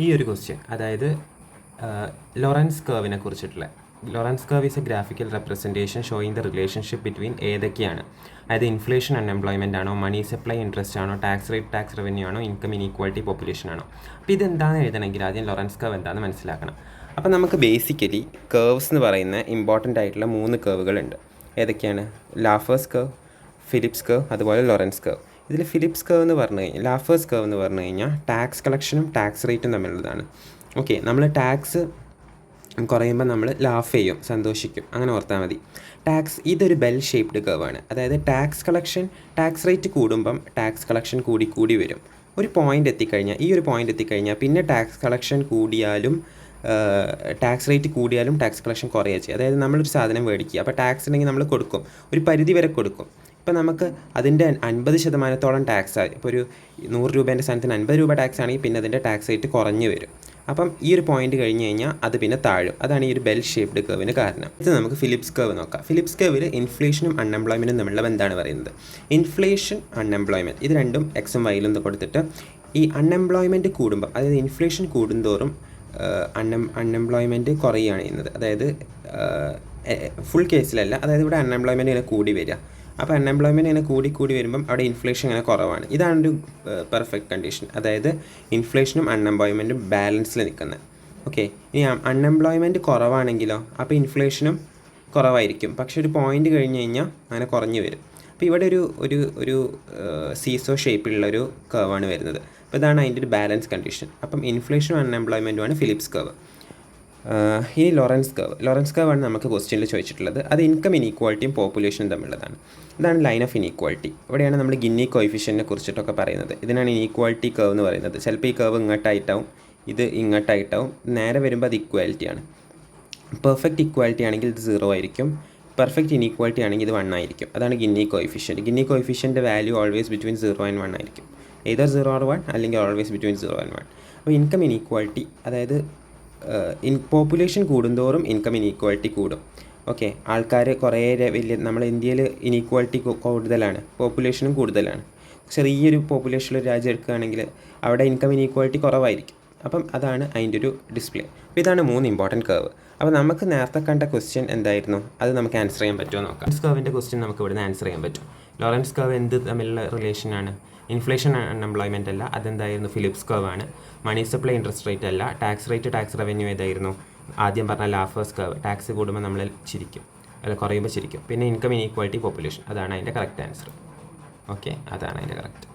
ഈ ഒരു ക്വസ്റ്റ്യൻ അതായത് ലോറൻസ് കർവിനെ കുറിച്ചിട്ടുള്ള Lawrence curve is A graphical representation showing the relationship between ഏതൊക്കെയാണ്, അതായത് ഇൻഫ്ലേഷൻ അൺഎംപ്ലോയ്മെൻ്റ് ആണോ, മണി സപ്ലൈ ഇൻട്രസ്റ്റ് ആണോ, ടാക്സ് റേറ്റ് ടാക്സ് റവന്യൂ ആണോ, ഇൻകം ഇനീക്വാലിറ്റി പോപ്പുലേഷൻ ആണോ. അപ്പോൾ ഇതെന്താണെന്ന് എഴുതണമെങ്കിൽ ആദ്യം ലോറൻസ് കർവ് എന്താണെന്ന് മനസ്സിലാക്കണം. അപ്പോൾ നമുക്ക് ബേസിക്കലി കർവ്സ് എന്ന് പറയുന്ന ഇമ്പോർട്ടൻ്റ് ആയിട്ടുള്ള 3 കർവുകളുണ്ട്. ഏതൊക്കെയാണ്? ലാഫേഴ്സ് കർവ്, ഫിലിപ്സ് കർവ്, അതുപോലെ ലോറൻസ് കർവ്. ഇതിൽ ഫിലിപ്സ് കർവ് എന്ന് പറഞ്ഞു കഴിഞ്ഞാൽ, ലാഫേഴ്സ് കർവ് എന്ന് പറഞ്ഞു കഴിഞ്ഞാൽ ടാക്സ് കളക്ഷനും ടാക്സ് റേറ്റും തമ്മിലുള്ളതാണ്. ഓക്കെ, നമ്മൾ ടാക്സ് കുറയുമ്പോൾ നമ്മൾ ലാഫ് ചെയ്യും, സന്തോഷിക്കും, അങ്ങനെ ഓർത്താൽ മതി. ഇതൊരു ബെൽ ഷേപ്ഡ് കർവാണ്. അതായത് ടാക്സ് റേറ്റ് കൂടുമ്പം ടാക്സ് കളക്ഷൻ കൂടി വരും. ഒരു പോയിൻ്റ് എത്തിക്കഴിഞ്ഞാൽ പിന്നെ ടാക്സ് കളക്ഷൻ കൂടിയാലും ടാക്സ് റേറ്റ് കൂടിയാലും ടാക്സ് കളക്ഷൻ കുറയുക ചെയ്യും. അതായത് നമ്മളൊരു സാധനം മേടിക്കുക, അപ്പോൾ ടാക്സ് ഉണ്ടെങ്കിൽ നമ്മൾ കൊടുക്കും, ഒരു പരിധി വരെ കൊടുക്കും. ഇപ്പോൾ നമുക്ക് അതിൻ്റെ 50% ടാക്സ് ആയി, ഇപ്പോൾ ഒരു 100 രൂപേൻ്റെ സാധനത്തിന് 50 രൂപ ടാക്സ് ആണെങ്കിൽ പിന്നെ അതിൻ്റെ ടാക്സ് റേറ്റ് കുറഞ്ഞു വരും. അപ്പം ഈ ഒരു പോയിന്റ് കഴിഞ്ഞ് കഴിഞ്ഞാൽ അത് പിന്നെ താഴും. അതാണ് ഈ ഒരു ബെൽ ഷേപ്ഡ് കർവിന് കാരണം. ഇത് നമുക്ക് ഫിലിപ്സ് കർവ് നോക്കാം. ഫിലിപ്സ് കർവിൽ ഇൻഫ്ലേഷനും അൺഎംപ്ലോയ്മെൻറ്റും തമ്മിലുള്ള ബന്ധമാണ് പറയുന്നത്. ഇൻഫ്ലേഷൻ, അൺഎംപ്ലോയ്മെൻറ്റ് ഇത് രണ്ടും എക്സും വൈയിലും കൊടുത്തിട്ട് ഈ അൺഎംപ്ലോയ്മെൻറ്റ് കൂടുമ്പോൾ, അതായത് ഇൻഫ്ലേഷൻ കൂടുന്തോറും അൺഎംപ്ലോയ്മെൻറ്റ് കുറയുകയാണ് ചെയ്യുന്നത്. അതായത് ഫുൾ കേസിലല്ല, അതായത് ഇവിടെ അൺഎംപ്ലോയ്മെൻറ്റ് ഇങ്ങനെ കൂടി വരിക. അപ്പോൾ അൺഎംപ്ലോയ്മെൻറ്റ് ഇങ്ങനെ കൂടി വരുമ്പം അവിടെ ഇൻഫ്ലേഷൻ ഇങ്ങനെ കുറവാണ്. ഇതാണൊരു പെർഫെക്റ്റ് കണ്ടീഷൻ. അതായത് ഇൻഫ്ലേഷനും അൺഎംപ്ലോയ്മെൻറ്റും ബാലൻസിൽ നിൽക്കുന്നത്. ഓക്കെ, ഇനി അൺഎംപ്ലോയ്മെൻറ്റ് കുറവാണെങ്കിലോ, അപ്പോൾ ഇൻഫ്ലേഷനും കുറവായിരിക്കും, പക്ഷെ ഒരു പോയിൻ്റ് കഴിഞ്ഞ് കഴിഞ്ഞാൽ അങ്ങനെ കുറഞ്ഞു വരും. അപ്പോൾ ഇവിടെ ഒരു സീസോ ഷേപ്പിലുള്ളൊരു കർവാണ് വരുന്നത്. അപ്പോൾ ഇതാണ് അതിൻ്റെ ഒരു ബാലൻസ് കണ്ടീഷൻ. അപ്പം ഇൻഫ്ലേഷനും അൺഎംപ്ലോയ്മെൻറ്റുമാണ് ഫിലിപ്സ് കർവ്. ഇനി ലോറൻസ് കർവാണ് നമുക്ക് ക്വസ്റ്റ്യനിൽ ചോദിച്ചിട്ടുള്ളത്. അത് ഇൻകം ഇനീക്വാലിറ്റിയും പോപ്പുലേഷനും തമ്മിലുള്ളതാണ്. ഇതാണ് ലൈൻ ഓഫ് ഇനീക്വാലിറ്റി. ഇവിടെയാണ് നമ്മൾ ഗിന്നി കോയിഫിഷ്യൻറ്റിനെ കുറിച്ചിട്ടൊക്കെ പറയുന്നത്. ഇതിനാണ് ഇനീക്വാലിറ്റി കർവ് എന്ന് പറയുന്നത്. ചിലപ്പോൾ ഈ കർവ് ഇങ്ങോട്ടായിട്ടാവും, ഇത് ഇങ്ങോട്ടായിട്ടാവും. നേരെ വരുമ്പോൾ അത് ഇക്വാലിറ്റിയാണ്. പെർഫെക്റ്റ് ഇക്വാലിറ്റി ആണെങ്കിൽ ഇത് 0 ആയിരിക്കും. പെർഫെക്റ്റ് ഇനീക്വാലിറ്റി ആണെങ്കിൽ ഇത് 1 ആയിരിക്കും. അതാണ് ഗിന്നി കോയിഫിഷ്യൻ്റെ വാല്യൂ ഓൾവേസ് ബിറ്റ്വീൻ 0 and 1 ആയിരിക്കും. either 0 or 1 അല്ലെങ്കിൽ ഓൾവേസ് ബിറ്റ്വീൻ 0 and 1. അപ്പോൾ ഇൻകം ഇനീക്വാലിറ്റി, അതായത് പോപ്പുലേഷൻ കൂടുന്തോറും ഇൻകം ഇനീക്വാലിറ്റി കൂടും. ഓക്കെ, ആൾക്കാർ കുറേ വലിയ, നമ്മുടെ ഇന്ത്യയിൽ ഇനീക്വാലിറ്റി കൂടുതലാണ്, പോപ്പുലേഷനും കൂടുതലാണ്. ചെറിയൊരു പോപ്പുലേഷനുള്ള രാജ്യം എടുക്കുകയാണെങ്കിൽ അവിടെ ഇൻകം ഇനീക്വാലിറ്റി കുറവായിരിക്കും. അപ്പം അതാണ് അതിൻ്റെ ഒരു ഡിസ്പ്ലേ. അപ്പോൾ ഇതാണ് 3 ഇമ്പോർട്ടൻറ്റ് കർവ്. അപ്പോൾ നമുക്ക് നേരത്തെ കണ്ട ക്വസ്റ്റ്യൻ എന്തായിരുന്നു, അത് നമുക്ക് ആൻസർ ചെയ്യാൻ പറ്റുമോ നോക്കാം. ലോറൻസ് കർവിൻ്റെ ക്വസ്റ്റ്യൻ നമുക്ക് ഇവിടുന്ന് ആൻസർ ചെയ്യാൻ പറ്റും. ലോറൻസ് കർവ് എന്ത് തമ്മിലുള്ള റിലേഷനാണ്? ഇൻഫ്ലേഷൻ അൺഎംപ്ലോയ്മെൻ്റ് അല്ല, അതെന്തായിരുന്നു? ഫിലിപ്സ് കർവാണ്. മണി സപ്ലൈ ഇൻട്രസ്റ്റ് റേറ്റ് അല്ല. ടാക്സ് റേറ്റ് ടാക്സ് റവന്യൂ ഏതായിരുന്നു? ആദ്യം പറഞ്ഞ ലാഫേഴ്സ് കർവ്. ടാക്സ് കൂടുമ്പോൾ നമ്മൾ ചിരിക്കും, അല്ല കുറയുമ്പോൾ ചിരിക്കും. പിന്നെ ഇൻകം ഇനീക്വാലിറ്റി പോപ്പുലേഷൻ, അതാണ് അതിൻ്റെ കറക്റ്റ് ആൻസർ. ഓക്കെ, അതാണ് അതിൻ്റെ കറക്റ്റ്.